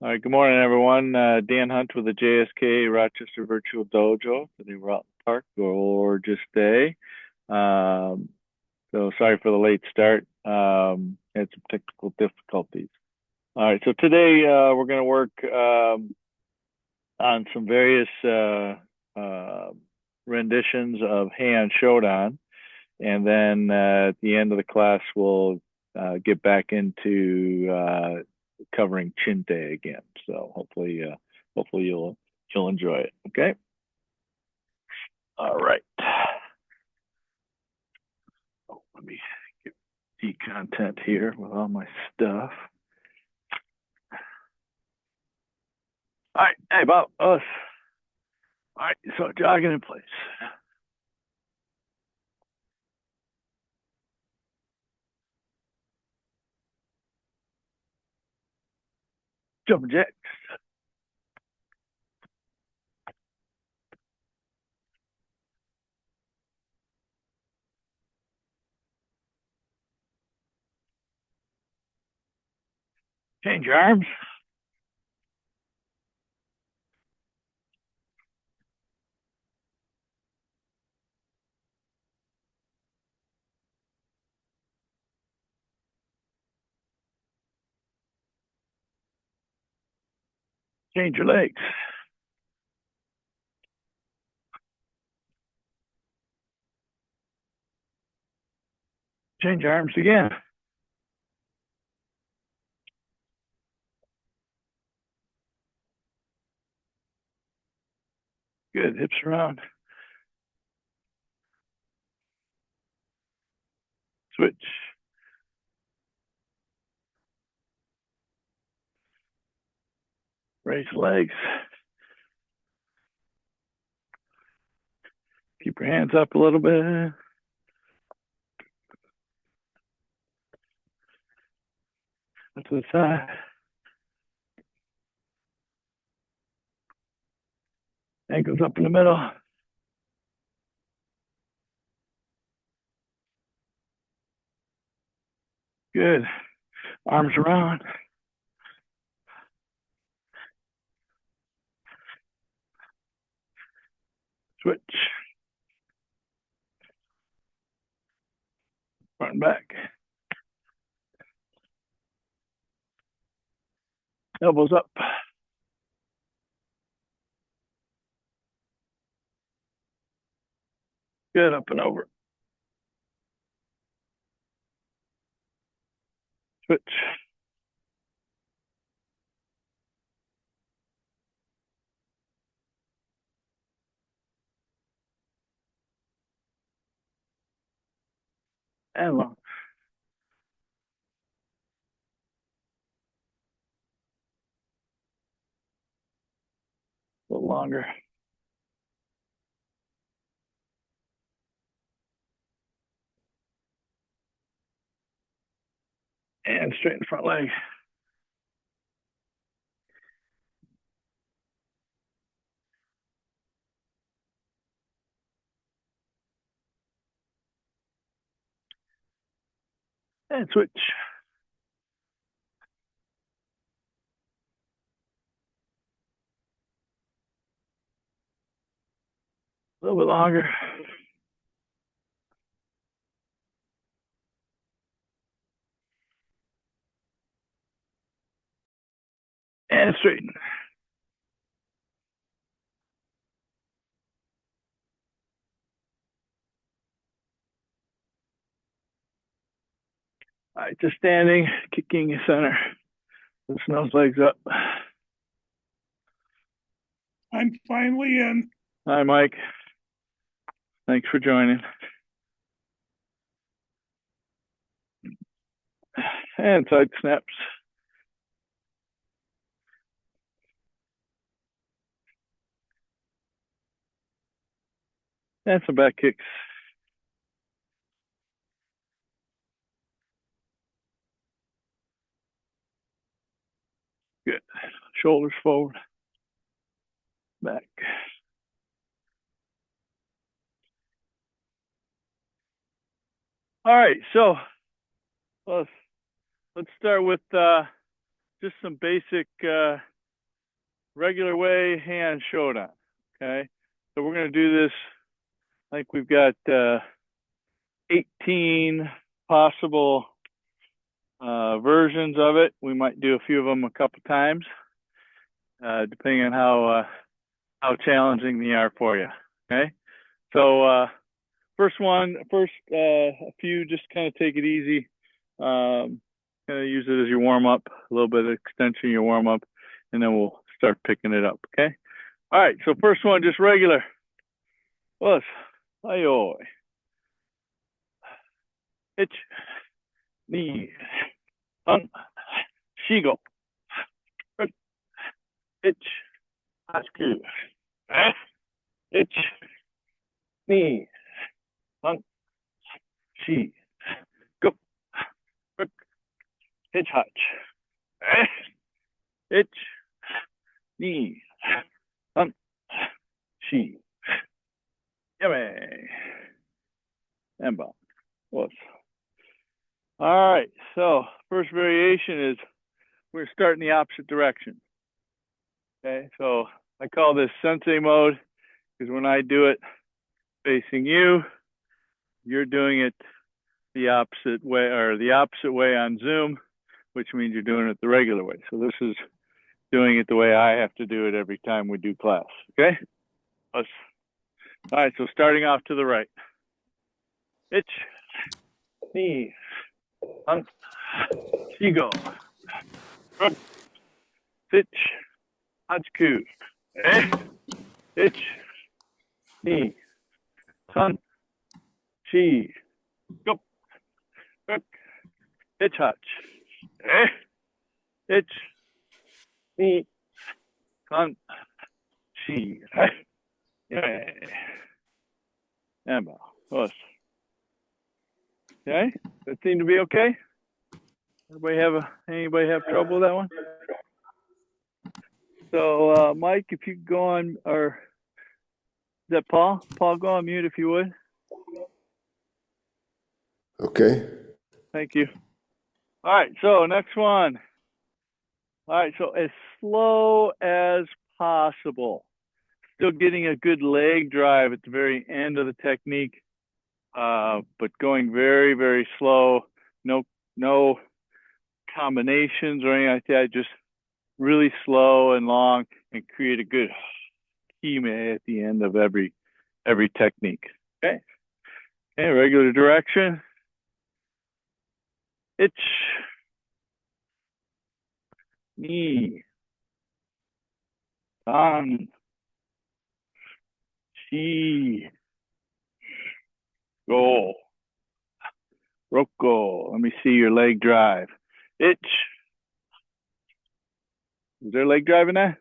All right, good morning, everyone. Dan Hunt with the JSKA Rochester Virtual Dojo. Today we're out in the park, gorgeous day. Um, so sorry for the late start. Had some technical difficulties. All right, so today we're going to work on some various renditions of Heian Shodan, and then at the end of the class we'll get back into covering Chinte again. So hopefully you'll enjoy it. Okay. All right. Oh, let me get the content here with all my stuff. All right. Hey, about us. All right. So jogging in place. Jumping jacks. Change your arms. Change your legs. Change your arms again. Good. Hips around. Switch. Raise legs. Keep your hands up a little bit. To the side. Ankles up in the middle. Good. Arms around. Switch. Front and back. Elbows up. Good. Up and over. Switch. And long. A little longer. And straighten the front leg. And switch. A little bit longer. And straighten. All right, just standing, kicking center. Loosen those legs up. I'm finally in. Hi, Mike. Thanks for joining. And side snaps. And some back kicks. Good. Shoulders forward. Back. All right, so let's start with just some basic regular way Heian Shodan. Okay, so we're going to do this. I think we've got 18 possible versions of it. We might do a few of them a couple times, depending on how challenging they are for you. Okay, so first a few, just kind of take it easy. Kind of use it as your warm up, a little bit of extension your warm up, and then we'll start picking it up. Okay. All right. So first one, just regular. Was ayo. Ich ni un shigo. Ich hasku. Ich ni un shi go. Hitch hutch. Ich ni un shi. Yummy. And bomb. Was. All right. So first variation is we're starting the opposite direction. Okay. So I call this sensei mode because when I do it facing you, you're doing it the opposite way, or the opposite way on Zoom, which means you're doing it the regular way. So this is doing it the way I have to do it every time we do class. Okay. Let's. All right. So starting off to the right. Ich ni un shigo. Ich hasku. Ich ni un shi go. Hitch hutch. Ich ni un shi. And us. Okay, that seemed to be okay. Anybody have trouble with that one? So Mike, if you could go on, or is that Paul? Paul, go on mute if you would. Okay. Thank you. All right, so next one. All right, so as slow as possible. Still getting a good leg drive at the very end of the technique, but going very, very slow. No combinations or anything like that. Just really slow and long, and create a good hime at the end of every technique. Okay. Okay, regular direction. Ich ni un shi go. Roko. Let me see your leg drive. Ich. Is there leg drive in that?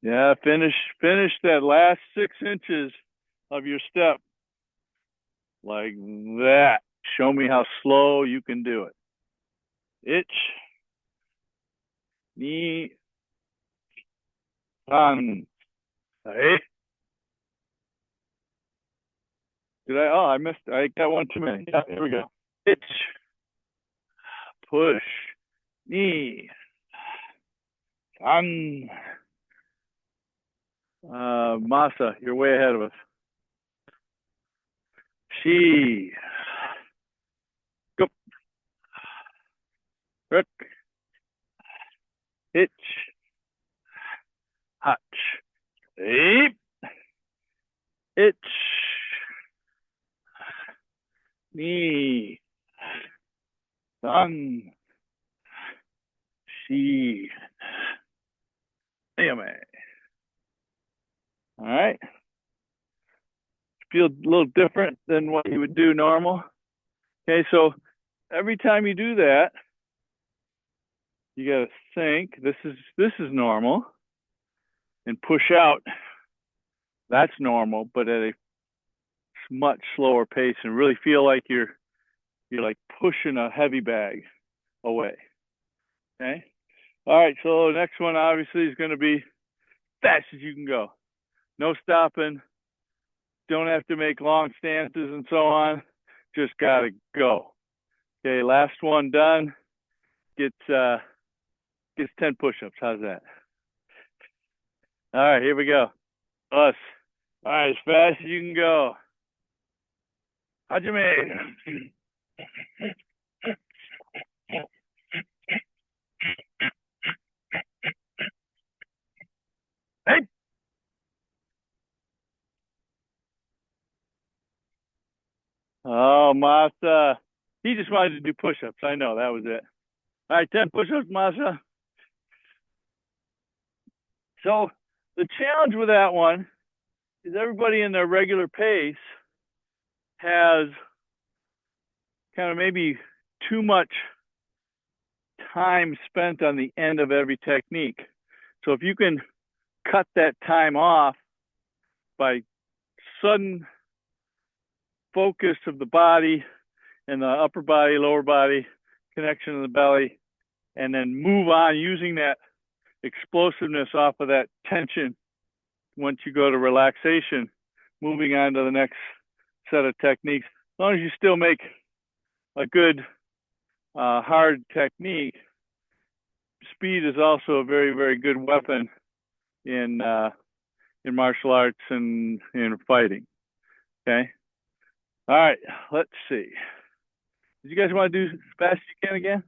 Yeah, finish that last 6 inches of your step like that. Show me how slow you can do it. Ich ni un. Hey. I missed. I got one too many. Yeah, here we go. Ich push ni un. Masa, you're way ahead of us. She go. Rick. Hitch. Hutch. Eep. Itch. Knee. Sun. She. Damn it. All right. Feel a little different than what you would do normal. Okay, so every time you do that, you got to think this is normal, and push out. That's normal, but at a much slower pace, and really feel like you're like pushing a heavy bag away. Okay. All right. So the next one obviously is going to be fast as you can go. No stopping. Don't have to make long stances and so on. Just gotta go. Okay, last one done. Gets 10 push-ups. How's that? All right, here we go. Us. All right, as fast as you can go. Hajime. Hey. Oh, Masa. He just wanted to do push-ups. I know, that was it. All right, 10 push-ups, Masa. So the challenge with that one is everybody in their regular pace has kind of maybe too much time spent on the end of every technique. So if you can cut that time off by sudden focus of the body and the upper body, lower body, connection to the belly, and then move on using that explosiveness off of that tension once you go to relaxation, moving on to the next set of techniques. As long as you still make a good hard technique, speed is also a very, very good weapon in martial arts and in fighting. Okay. All right. Let's see. Did you guys want to do as fast as you can again?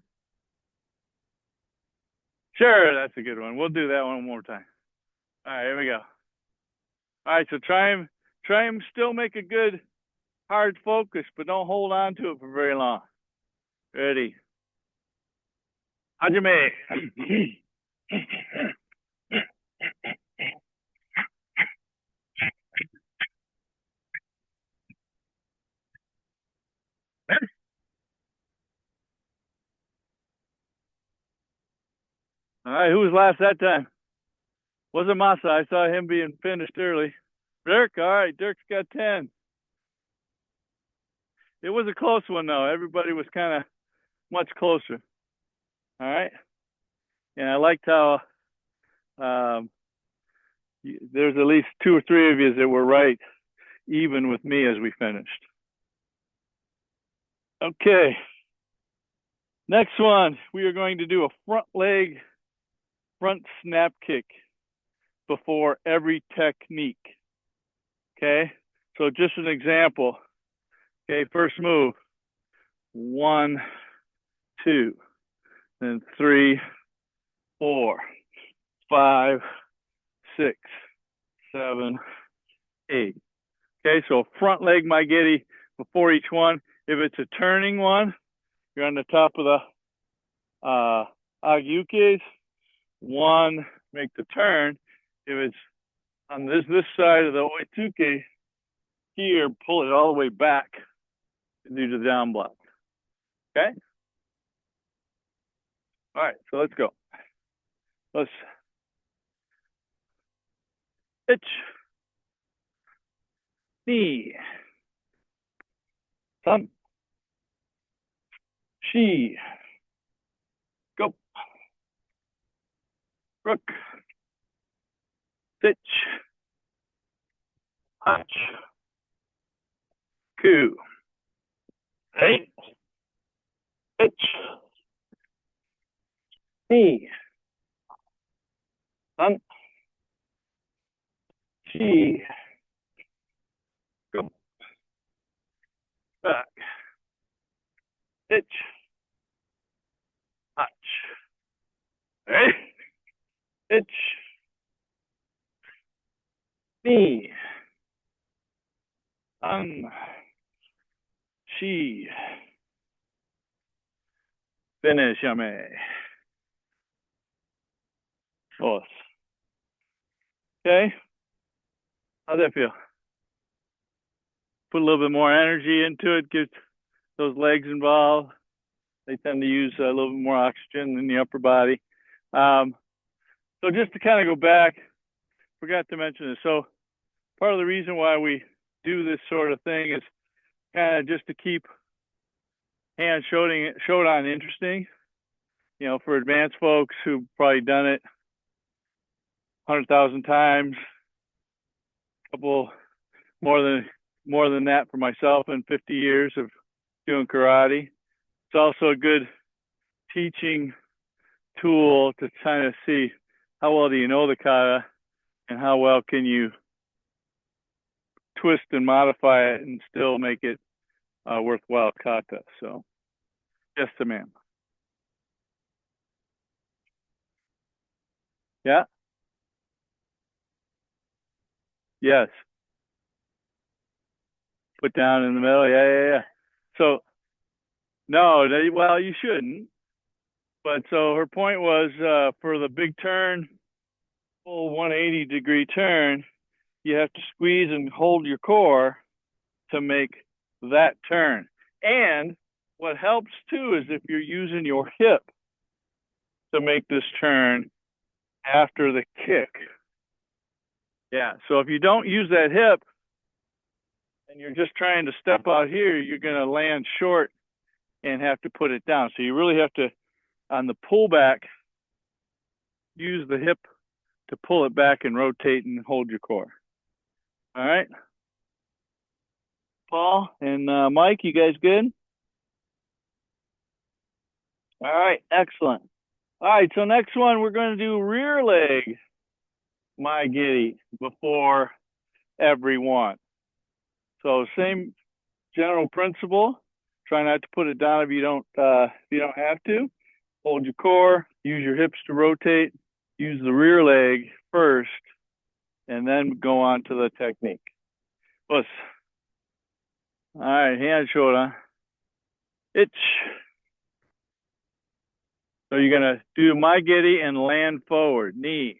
Sure, that's a good one. We'll do that one more time. All right, here we go. All right, so try and still make a good hard focus, but don't hold on to it for very long. Ready? Hajime. All right, who was last that time? Wasn't Masa. I saw him being finished early. Dirk, all right, Dirk's got 10. It was a close one, though. Everybody was kind of much closer. All right. And I liked how there's at least 2 or 3 of you that were right, even with me as we finished. Okay. Next one, we are going to do a front leg, front snap kick before every technique. Okay. So just an example. Okay. First move. 1, 2, then 3, 4, 5, 6, 7, 8. Okay, so front leg maigeri before each one. If it's a turning one, you're on the top of the agyukes. 1, make the turn. If it's on this side of the oitsuke here, pull it all the way back to do the down block. Okay? All right, so let's go. Let's itch, knee, thumb, she, go, rook, stitch, hutch, coup, hey, itch, knee, thumb, she, go, back, itch, hutch, hey, itch, knee, she, finish, yame, force. Okay, how's that feel? Put a little bit more energy into it, get those legs involved. They tend to use a little bit more oxygen in the upper body. So just to kind of go back, forgot to mention this. So part of the reason why we do this sort of thing is kind of just to keep Heian Shodan interesting. You know, for advanced folks who've probably done it 100,000 times, a couple more than that for myself in 50 years of doing karate. It's also a good teaching tool to kind of see how well do you know the kata and how well can you twist and modify it and still make it worthwhile kata. So, yes, ma'am. Yeah. Yes. Put down in the middle. Yeah, yeah, yeah. So, no, well, you shouldn't. But so her point was for the big turn, full 180-degree turn, you have to squeeze and hold your core to make that turn. And what helps too is if you're using your hip to make this turn after the kick. Yeah. So if you don't use that hip and you're just trying to step out here, you're going to land short and have to put it down. So you really have to, on the pullback, use the hip to pull it back and rotate and hold your core. All right. Paul and Mike, you guys good? All right. Excellent. All right. So next one, we're going to do rear leg my giddy before every one. So same general principle. Try not to put it down if you don't have to. Hold your core. Use your hips to rotate. Use the rear leg first, and then go on to the technique. Plus, all right, Heian Shodan. Itch. So you're gonna do my giddy and land forward, knee.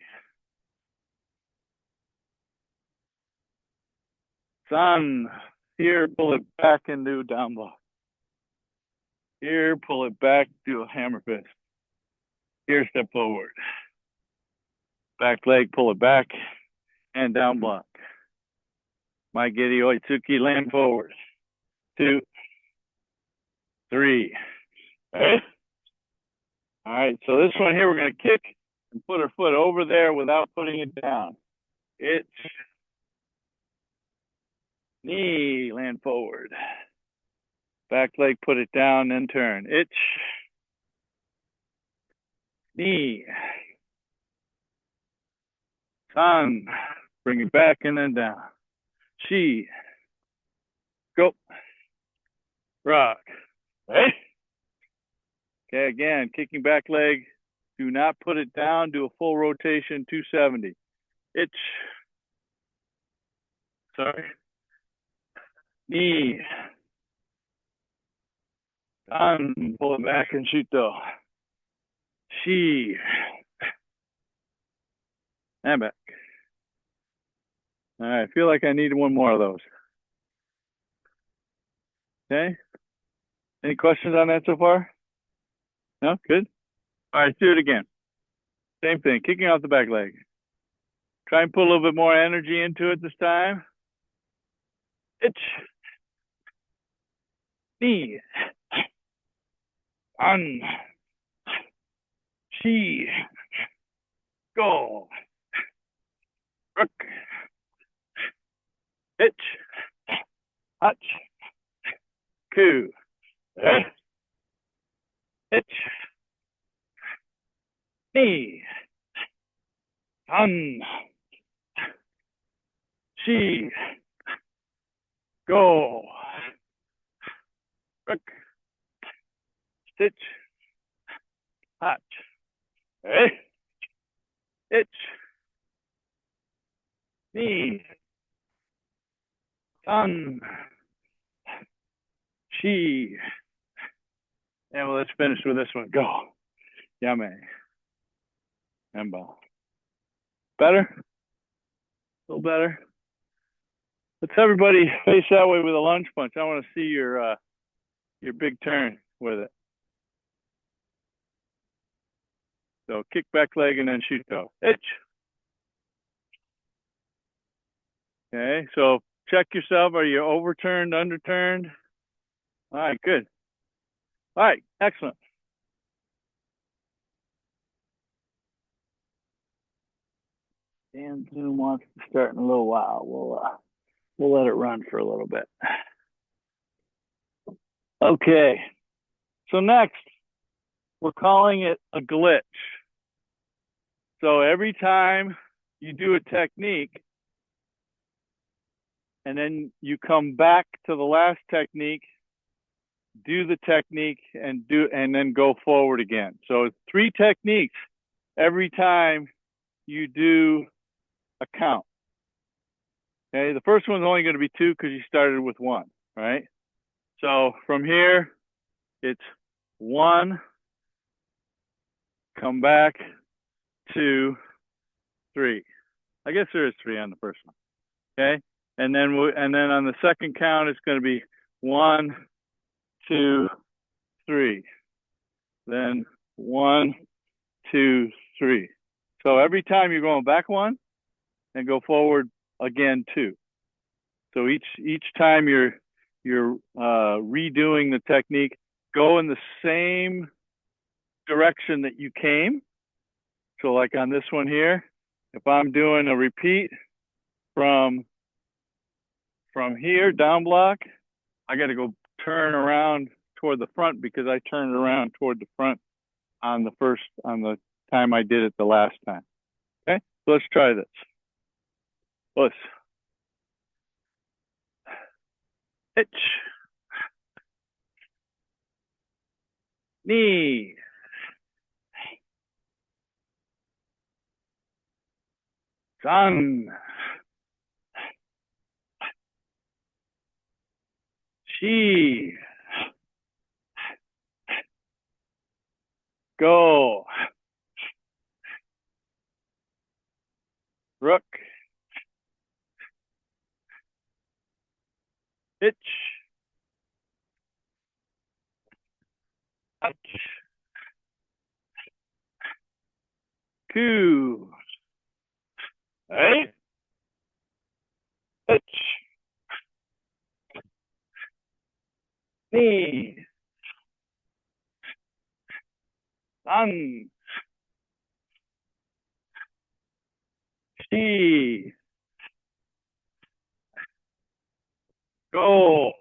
Sun. Here, pull it back and do down block. Here, pull it back, do a hammer fist. Here, step forward. Back leg, pull it back, and down block. My giddy oitsuki, land forward. 2, 3. All right, so this one here, we're going to kick and put our foot over there without putting it down. It's knee, land forward. Back leg, put it down, then turn. Itch, knee, sun, bring it back and then down. She, go, rock. Right? Okay, again, kicking back leg. Do not put it down. Do a full rotation, 270. Itch. Sorry. Knee. Down. Pull it back and shoot though. She. And back. All right, I feel like I need one more of those. Okay. Any questions on that so far? No? Good? All right, do it again. Same thing, kicking off the back leg. Try and put a little bit more energy into it this time. Itch. Knee. On. She. Go. Rook. Itch. Hutch. Coup. Itch. Knee. On. She. Go. Rook. Stitch. Hutch. Itch. Knee. On. She. And well, let's finish with this one. Go. Yame. Embo. Better? A little better? Let's everybody face that way with a lunge punch. I want to see your big turn with it. So kick back leg and then shoot though. Itch. Okay, so check yourself. Are you overturned, underturned? All right, good. All right, excellent. Dan Zoom wants to start in a little while. We'll let it run for a little bit. Okay, so next, we're calling it a glitch. So every time you do a technique, and then you come back to the last technique, do the technique, and then go forward again. So it's 3 techniques every time you do a count. Okay, the first one's only going to be 2 because you started with 1, right? So from here, it's 1, come back, 2, 3. I guess there is 3 on the first one. Okay, and then on the second count, it's going to be 1, 2, 3. Then 1, 2, 3. So every time you're going back 1 and go forward again 2. So each time you're redoing the technique, go in the same direction that you came. So like on this one here, if I'm doing a repeat from here, down block, I got to go turn around toward the front because I turned around toward the front on the time I did it the last time. Okay, so let's try this. Let's hitch, knee, sun, she, go, rook, hitch, touch, coup, right, hitch, knee, sun, she, go,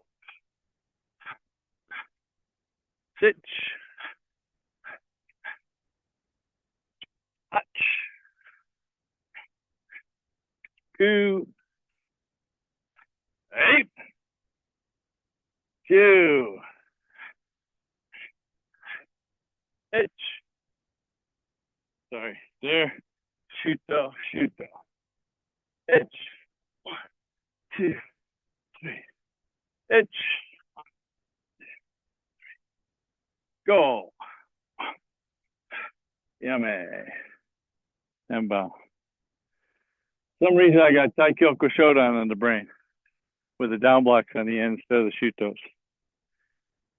hitch, touch, coup, right, 2, hitch, sorry, there, shoot though, hitch, 1, 2, 3, hitch, go, yummy, and bow. Some reason I got JSKA Shodan on the brain with the down blocks on the end instead of the shoot those.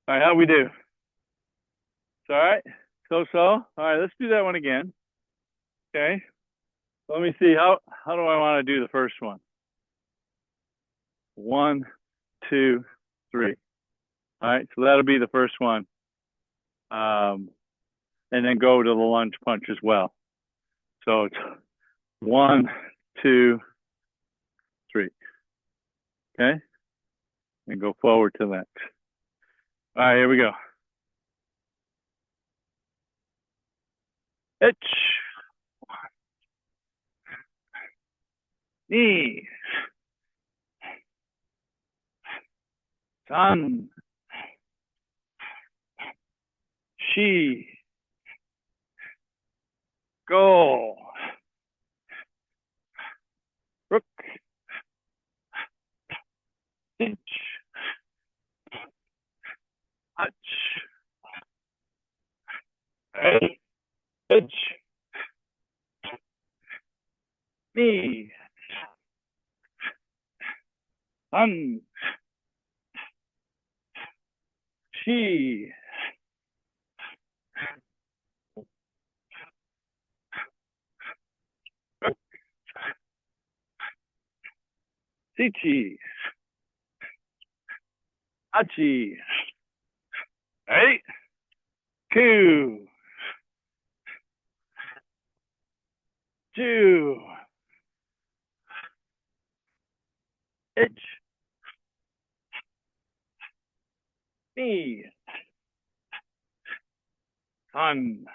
All right, how we do? It's all right. So. All right, let's do that one again. Okay. Let me see how do I want to do the first one? 1, 2, 3. All right, so that'll be the first one. And then go to the lunge punch as well. So it's 1, 2, 3. Okay, and go forward to that. All right, here we go. Hitch, knee, sun, she, go, rook, hitch, touch, right, hitch, knee, sun, she, rook, sichi, hachi, right, coup, 2, hitch, knee, sun,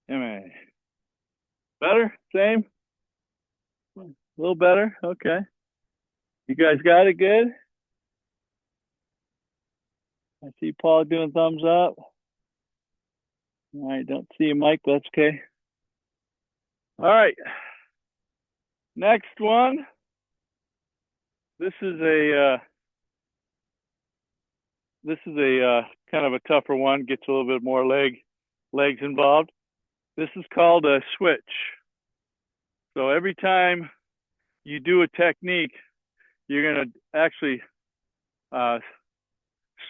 yummy. Better? Same? A little better? Okay. You guys got it good? I see Paul doing thumbs up. All right, don't see you, Mike, but that's okay. All right. Next one. This is a kind of a tougher one. Gets a little bit more legs involved. This is called a switch. So every time you do a technique, you're gonna actually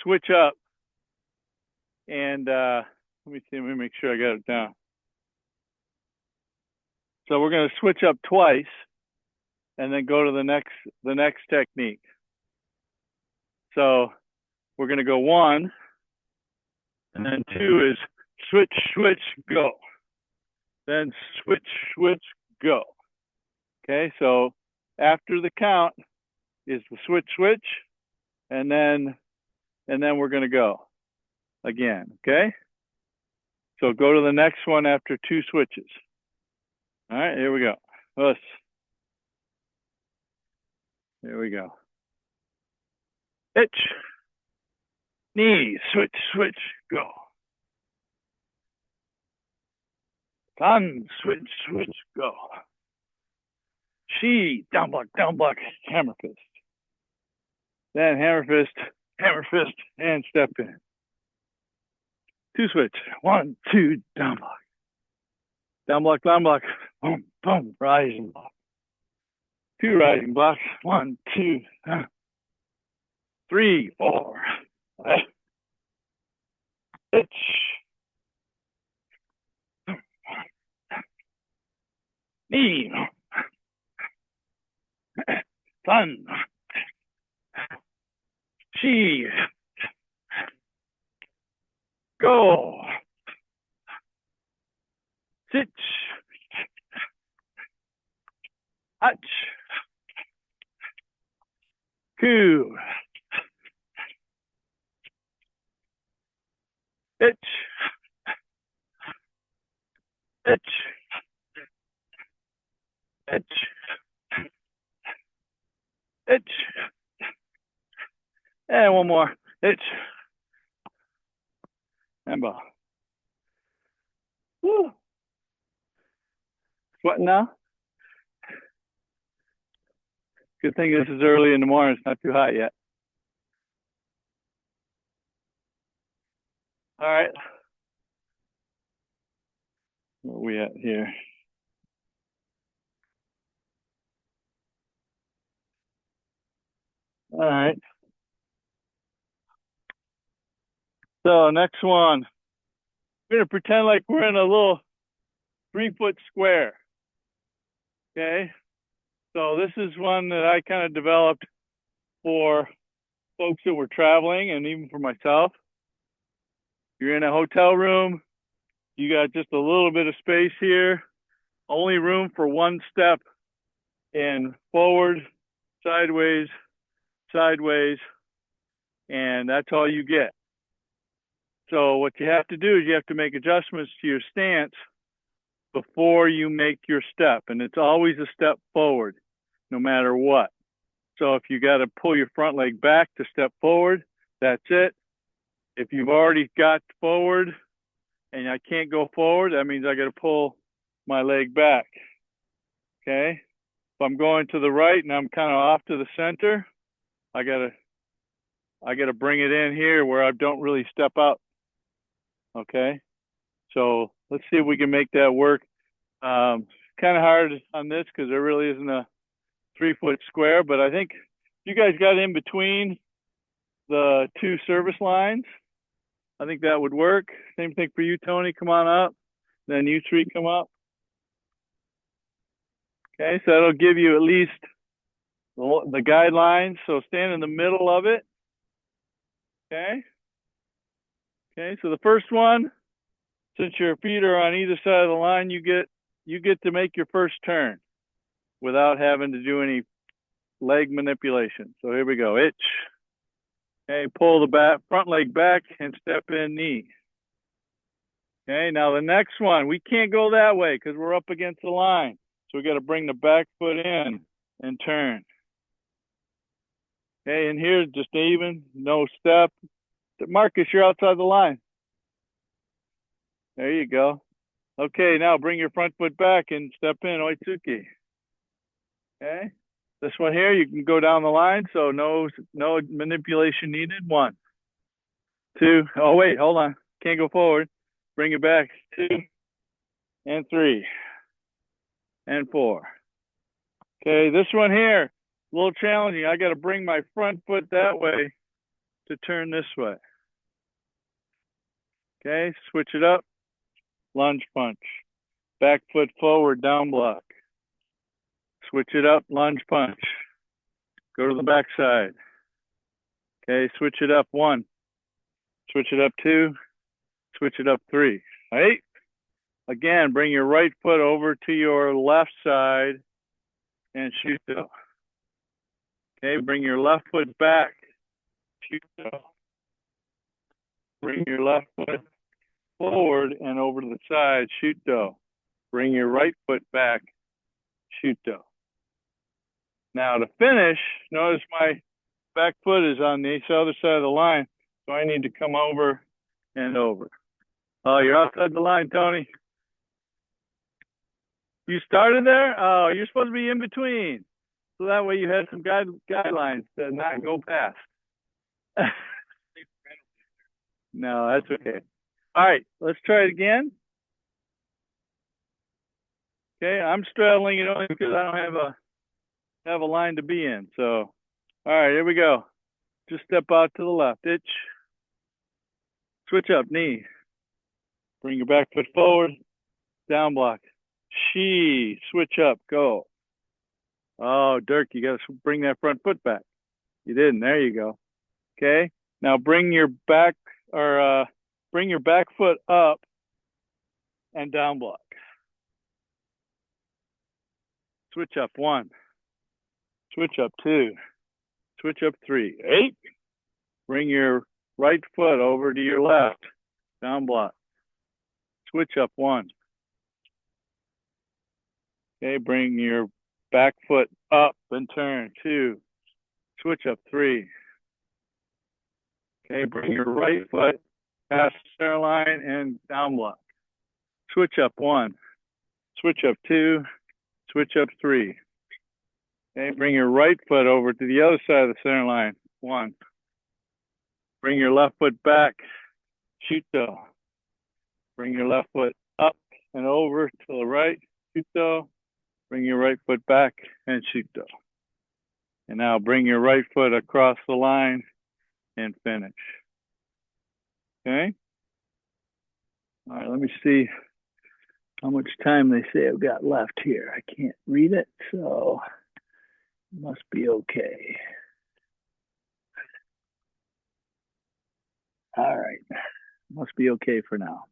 switch up. And let me see. Let me make sure I got it down. So we're gonna switch up twice, and then go to the next technique. So we're gonna go one, and then two is switch, switch, go. Then switch, switch, go. Okay, so after the count is the switch, switch, and then we're gonna go again. Okay, so go to the next one after two switches. All right, here we go. Us. Here we go. Itch. Knee. Switch, switch, go. Tan. Switch, switch, go. She. Down block, hammer fist. Then hammer fist, and step in. Two switch. One, two, down block. Down block, boom, boom, rising block. Two rising blocks. One, two, three, four. Itch. Knee. Sun. She. Go. Sit. Hutch. Coo. Itch. Itch. Itch. Itch. And one more. Itch. And ball. Woo. Sweating now? Good thing this is early in the morning. It's not too hot yet. All right. Where are we at here? All right. So next one. We're going to pretend like we're in a little 3-foot square. Okay. So this is one that I kind of developed for folks that were traveling and even for myself. You're in a hotel room. You got just a little bit of space here. Only room for one step in forward, sideways, sideways, and that's all you get. So what you have to do is you have to make adjustments to your stance before you make your step. And it's always a step forward, no matter what. So if you got to pull your front leg back to step forward, that's it. If you've already got forward and I can't go forward, that means I got to pull my leg back. Okay. If I'm going to the right and I'm kind of off to the center, I gotta bring it in here where I don't really step out. Okay. So let's see if we can make that work. Kind of hard on this because there really isn't a 3-foot square, but I think you guys got in between the two service lines. I think that would work. Same thing for you, Tony. Come on up. Then you three come up. Okay, so that'll give you at least the guidelines. So stand in the middle of it. Okay. Okay, so the first one, since your feet are on either side of the line, you get to make your first turn without having to do any leg manipulation. So here we go. Itch. Okay, pull the front leg back and step in knee. Okay, now the next one, we can't go that way because we're up against the line. So we got to bring the back foot in and turn. Okay, and here's just even, no step. Marcus, you're outside the line. There you go. Okay, now bring your front foot back and step in, Oitsuki. Okay, this one here, you can go down the line, so no manipulation needed. 1, 2. Oh wait, hold on. Can't go forward. Bring it back. 2 and 3 and 4. Okay, this one here, a little challenging. I got to bring my front foot that way to turn this way. Okay, switch it up. Lunge punch. Back foot forward, down block. Switch it up, lunge punch. Go to the back side. Okay, switch it up 1. Switch it up 2. Switch it up 3. Right? Again, bring your right foot over to your left side and shoot though. Okay, bring your left foot back. Shoot though. Bring your left foot forward and over to the side. Shoot though. Bring your right foot back. Shoot though. Now to finish, notice my back foot is on the other side of the line, so I need to come over and over. Oh, you're outside the line, Tony. You started there? Oh, you're supposed to be in between. So that way you had some guidelines to not go past. No, that's okay. All right, let's try it again. Okay, I'm straddling it only because I don't have a line to be in. So, all right, here we go. Just step out to the left, itch. Switch up, knee. Bring your back foot forward, down block. Switch up, go. Oh, Dirk, you got to bring that front foot back. You didn't. There you go. Okay. Now bring your back foot up and down block. Switch up 1. Switch up 2. Switch up 3. 8. Bring your right foot over to your left. Down block. Switch up 1. Okay, bring your back foot up and turn. 2. Switch up 3. Okay, bring your right foot past the center line and down block. Switch up 1. Switch up 2. Switch up 3. Okay, bring your right foot over to the other side of the center line. 1. Bring your left foot back. Shoot though. Bring your left foot up and over to the right. Shoot though. Bring your right foot back and shoot though. And now bring your right foot across the line and finish. Okay? All right, let me see how much time they say I've got left here. I can't read it, so it must be okay. All right, must be okay for now.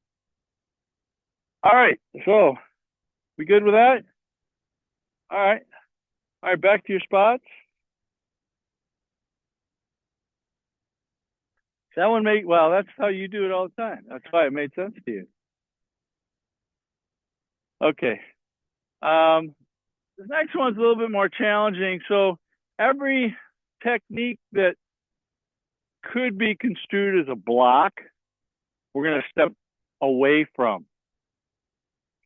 All right, so we good with that? All right, back to your spots. That one well, that's how you do it all the time. That's why it made sense to you. Okay. The next one's a little bit more challenging. So every technique that could be construed as a block, we're going to step away from.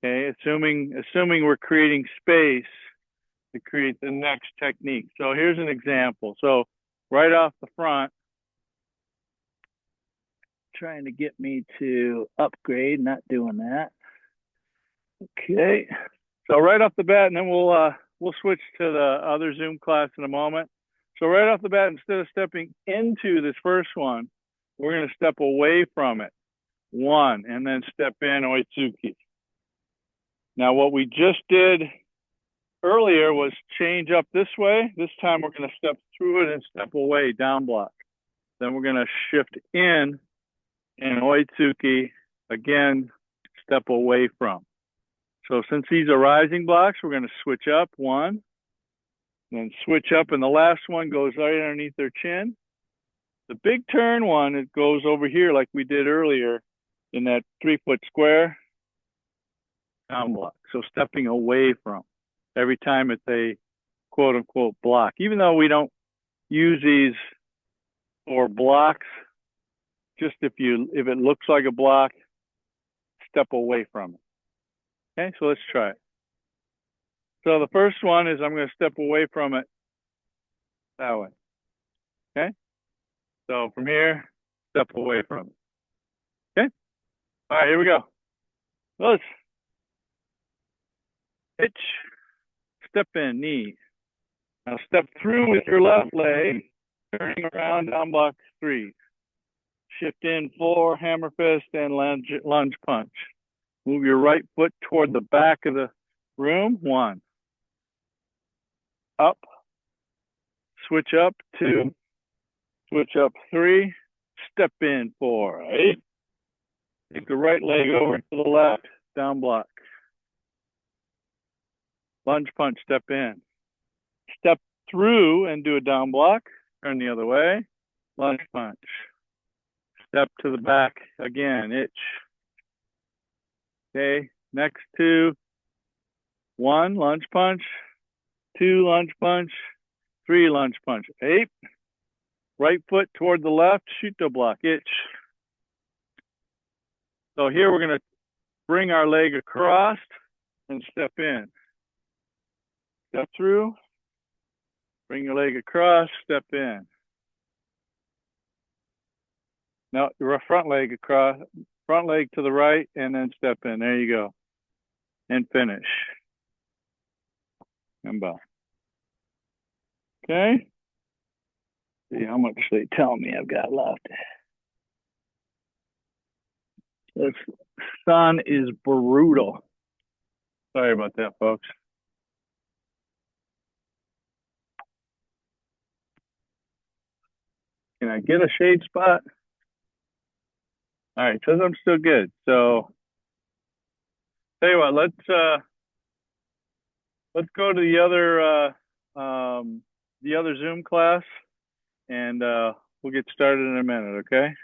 Okay, assuming we're creating space to create the next technique. So here's an example. So right off the front, trying to get me to upgrade, not doing that. Okay, so right off the bat, and then we'll switch to the other Zoom class in a moment. So right off the bat, instead of stepping into this first one, we're going to step away from it. 1, and then step in Oitsuki. Now what we just did earlier was change up this way. This time we're going to step through it and step away, down block. Then we're going to shift in and Oitsuki, again, step away from. So since these are rising blocks, we're going to switch up 1, then switch up, and the last one goes right underneath their chin. The big turn one, it goes over here like we did earlier, in that 3-foot square, down block. So stepping away from every time it's a quote unquote block. Even though we don't use these for blocks, just if it looks like a block, step away from it. Okay, so let's try it. So the first one is I'm going to step away from it that way. Okay, so from here, step away from it. Okay, all right, here we go. Let's hitch, step in, knee. Now step through with your left leg, turning around, down block 3. Shift in 4, hammer fist, and lunge punch. Move your right foot toward the back of the room. 1. Up. Switch up. 2. Switch up. 3. Step in 4. 8. Take the right leg over to the left. Down block. Lunge punch. Step in. Step through and do a down block. Turn the other way. Lunge punch. Step to the back again. Itch. Okay. Next 2. 1, lunge punch. 2, lunge punch. 3, lunge punch. 8. Right foot toward the left. Shoot to block. Itch. So here we're going to bring our leg across and step in. Step through. Bring your leg across. Step in. Now your front leg across. Front leg to the right and then step in. There you go. And finish. And bow. Okay. See how much they tell me I've got left. This sun is brutal. Sorry about that, folks. Can I get a shade spot? All right, says I'm still good. So tell you what, let's go to the other Zoom class, and we'll get started in a minute, okay?